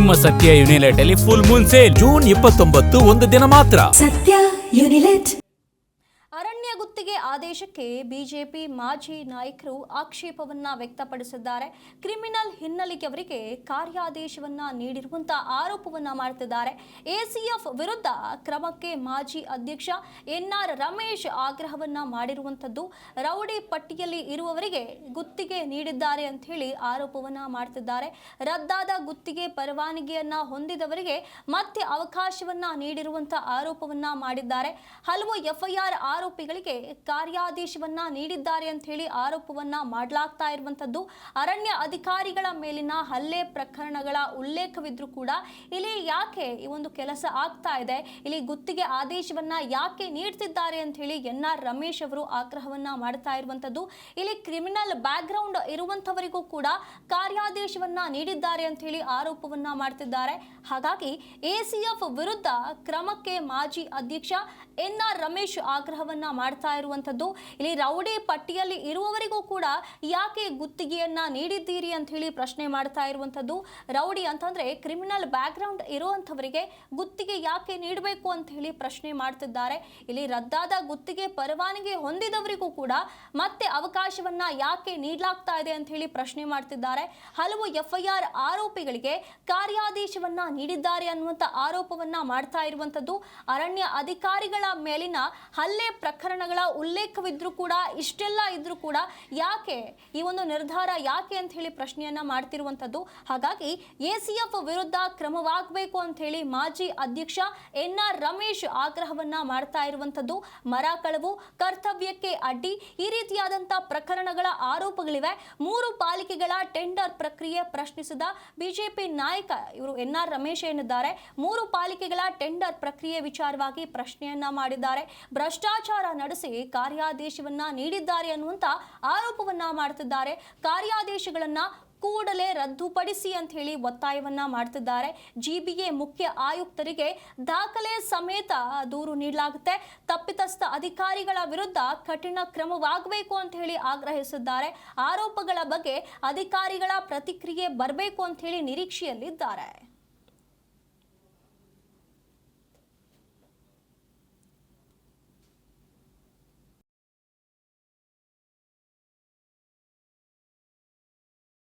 ನಿಮ್ಮ ಸತ್ಯ ಯುನಿಲೆಟ್ ಅಲ್ಲಿ ಫುಲ್ ಮೂನ್ ಸೇಲ್ ಜೂನ್ 29 ಒಂದು ದಿನ ಮಾತ್ರ. ಸತ್ಯ ಯುನಿಲೆಟ್. ಅರಣ್ಯ ಗುತ್ತಿಗೆ ಆದೇಶಕ್ಕೆ ಬಿಜೆಪಿ ಮಾಜಿ ನಾಯಕರು ಆಕ್ಷೇಪವನ್ನ ವ್ಯಕ್ತಪಡಿಸಿದ್ದಾರೆ. ಕ್ರಿಮಿನಲ್ ಹಿನ್ನೆಲೆಗೆ ಅವರಿಗೆ ಕಾರ್ಯಾದೇಶವನ್ನ ನೀಡಿರುವಂತ ಆರೋಪವನ್ನ ಮಾಡುತ್ತಿದ್ದಾರೆ. ಎಸಿಎಫ್ ವಿರುದ್ಧ ಕ್ರಮಕ್ಕೆ ಮಾಜಿ ಅಧ್ಯಕ್ಷ ಎನ್ಆರ್ ರಮೇಶ್ ಆಗ್ರಹವನ್ನ ಮಾಡಿರುವಂತದ್ದು. ರೌಡಿ ಪಟ್ಟಿಯಲ್ಲಿ ಇರುವವರಿಗೆ ಗುತ್ತಿಗೆ ನೀಡಿದ್ದಾರೆ ಅಂತ ಹೇಳಿ ಆರೋಪವನ್ನ ಮಾಡ್ತಿದ್ದಾರೆ. ರದ್ದಾದ ಗುತ್ತಿಗೆ ಪರವಾನಗಿಯನ್ನ ಹೊಂದಿದವರಿಗೆ ಮತ್ತೆ ಅವಕಾಶವನ್ನ ನೀಡಿರುವಂತ ಆರೋಪವನ್ನ ಮಾಡಿದ್ದಾರೆ. ಹಲವು ಎಫ್ಐಆರ್ ಆರೋಪಿಗಳಿಗೆ ಕಾರ್ಯಾದೇಶವನ್ನ ನೀಡಿದ್ದಾರೆ ಅಂತ ಹೇಳಿ ಆರೋಪವನ್ನ ಮಾಡಲಾಗ್ತಾ ಇರುವಂತದ್ದು. ಅರಣ್ಯ ಅಧಿಕಾರಿಗಳ ಮೇಲಿನ ಹಲ್ಲೆ ಪ್ರಕರಣಗಳ ಉಲ್ಲೇಖವಿದ್ರೂ ಕೂಡ ಇಲ್ಲಿ ಯಾಕೆ ಈ ಒಂದು ಕೆಲಸ ಆಗ್ತಾ ಇದೆ, ಇಲ್ಲಿ ಗುತ್ತಿಗೆ ಆದೇಶವನ್ನ ಯಾಕೆ ನೀಡ್ತಿದ್ದಾರೆ ಅಂತ ಹೇಳಿ ಎನ್ಆರ್ ರಮೇಶ್ ಅವರು ಆಗ್ರಹವನ್ನ ಮಾಡ್ತಾ ಇರುವಂತದ್ದು. ಇಲ್ಲಿ ಕ್ರಿಮಿನಲ್ ಬ್ಯಾಕ್ ಗ್ರೌಂಡ್ ಇರುವಂತವರಿಗೂ ಕೂಡ ಕಾರ್ಯಾದೇಶವನ್ನ ನೀಡಿದ್ದಾರೆ ಅಂತ ಹೇಳಿ ಆರೋಪವನ್ನ ಮಾಡ್ತಿದ್ದಾರೆ. ಹಾಗಾಗಿ ಎಸಿಎಫ್ ವಿರುದ್ಧ ಕ್ರಮಕ್ಕೆ ಮಾಜಿ ಅಧ್ಯಕ್ಷ ಎನ್ಆರ್ ರಮೇಶ್ ಆಗ್ರಹವನ್ನ ಮಾಡ್ತಾ ಇರುವಂತದ್ದು. ಇಲ್ಲಿ ರೌಡಿ ಪಟ್ಟಿಯಲ್ಲಿ ಇರುವವರಿಗೂ ಕೂಡ ಯಾಕೆ ಗುತ್ತಿಗೆಯನ್ನ ನೀಡಿದ್ದೀರಿ ಅಂತ ಹೇಳಿ ಪ್ರಶ್ನೆ ಮಾಡ್ತಾ ಇರುವಂತದ್ದು. ರೌಡಿ ಅಂತಂದ್ರೆ ಕ್ರಿಮಿನಲ್ ಬ್ಯಾಕ್ ಗ್ರೌಂಡ್ ಇರುವಂತವರಿಗೆ ಗುತ್ತಿಗೆ ಯಾಕೆ ನೀಡಬೇಕು ಅಂತ ಹೇಳಿ ಪ್ರಶ್ನೆ ಮಾಡ್ತಿದ್ದಾರೆ. ಇಲ್ಲಿ ರದ್ದಾದ ಗುತ್ತಿಗೆ ಪರವಾನಗಿ ಹೊಂದಿದವರಿಗೂ ಕೂಡ ಮತ್ತೆ ಅವಕಾಶವನ್ನ ಯಾಕೆ ನೀಡಲಾಗ್ತಾ ಇದೆ ಅಂತ ಹೇಳಿ ಪ್ರಶ್ನೆ ಮಾಡ್ತಿದ್ದಾರೆ. ಹಲವು ಎಫ್ಐಆರ್ ಆರೋಪಿಗಳಿಗೆ ಕಾರ್ಯಾದೇಶವನ್ನ ನೀಡಿದ್ದಾರೆ ಅನ್ನುವಂತ ಆರೋಪವನ್ನ ಮಾಡ್ತಾ ಇರುವಂತದ್ದು. ಅರಣ್ಯ ಅಧಿಕಾರಿಗಳ ಮೇಲಿನ ಹಲ್ಲೆ ಪ್ರಕರಣಗಳ ಉಲ್ಲೇಖವಿದ್ರೂ ಕೂಡ ಇಷ್ಟೆಲ್ಲ ಇದ್ರೂ ಕೂಡ ಯಾಕೆ ಈ ಒಂದು ನಿರ್ಧಾರ ಯಾಕೆ ಅಂತ ಹೇಳಿ ಪ್ರಶ್ನೆಯನ್ನ ಮಾಡ್ತಿರುವಂತದ್ದು. ಹಾಗಾಗಿ ಎಸಿಎಫ್ ವಿರುದ್ಧ ಕ್ರಮವಾಗಬೇಕು ಅಂತ ಹೇಳಿ ಮಾಜಿ ಅಧ್ಯಕ್ಷ ಎನ್ಆರ್ ರಮೇಶ್ ಆಗ್ರಹವನ್ನ ಮಾಡ್ತಾ ಇರುವಂತದ್ದು. ಮರ ಕಳವು, ಕರ್ತವ್ಯಕ್ಕೆ ಅಡ್ಡಿ, ಈ ರೀತಿಯಾದಂತ ಪ್ರಕರಣಗಳ ಆರೋಪಗಳಿವೆ. 3 ಪಾಲಿಕೆಗಳ ಟೆಂಡರ್ ಪ್ರಕ್ರಿಯೆ ಪ್ರಶ್ನಿಸಿದ ಬಿಜೆಪಿ ನಾಯಕ ಇವರು ಎನ್ಆರ್ ರಮೇಶ್ ಏನಿದ್ದಾರೆ, 3 ಪಾಲಿಕೆಗಳ ಟೆಂಡರ್ ಪ್ರಕ್ರಿಯೆ ವಿಚಾರವಾಗಿ ಪ್ರಶ್ನೆಯನ್ನ ಮಾಡಿದ್ದಾರೆ. ಭ್ರಷ್ಟಾಚಾರ ನಡೆಸಿ ಕಾರ್ಯಾದೇಶವನ್ನ ನೀಡಿದ್ದಾರೆ ಅನ್ನುವಂತ ಆರೋಪವನ್ನ ಮಾಡ್ತಿದ್ದಾರೆ. ಕಾರ್ಯಾದೇಶಗಳನ್ನ ಕೂಡಲೇ ರದ್ದುಪಡಿಸಿ ಅಂತ ಹೇಳಿ ಒತ್ತಾಯವನ್ನ ಮಾಡ್ತಿದ್ದಾರೆ. ಜಿಬಿಎ ಮುಖ್ಯ ಆಯುಕ್ತರಿಗೆ ದಾಖಲೆ ಸಮೇತ ದೂರು ನೀಡಲಾಗುತ್ತೆ. ತಪ್ಪಿತಸ್ಥ ಅಧಿಕಾರಿಗಳ ವಿರುದ್ಧ ಕಠಿಣ ಕ್ರಮವಾಗಬೇಕು ಅಂತ ಹೇಳಿ ಆಗ್ರಹಿಸಿದ್ದಾರೆ. ಆರೋಪಗಳ ಬಗ್ಗೆ ಅಧಿಕಾರಿಗಳ ಪ್ರತಿಕ್ರಿಯೆ ಬರಬೇಕು ಅಂತ ಹೇಳಿ ನಿರೀಕ್ಷೆಯಲ್ಲಿದ್ದಾರೆ.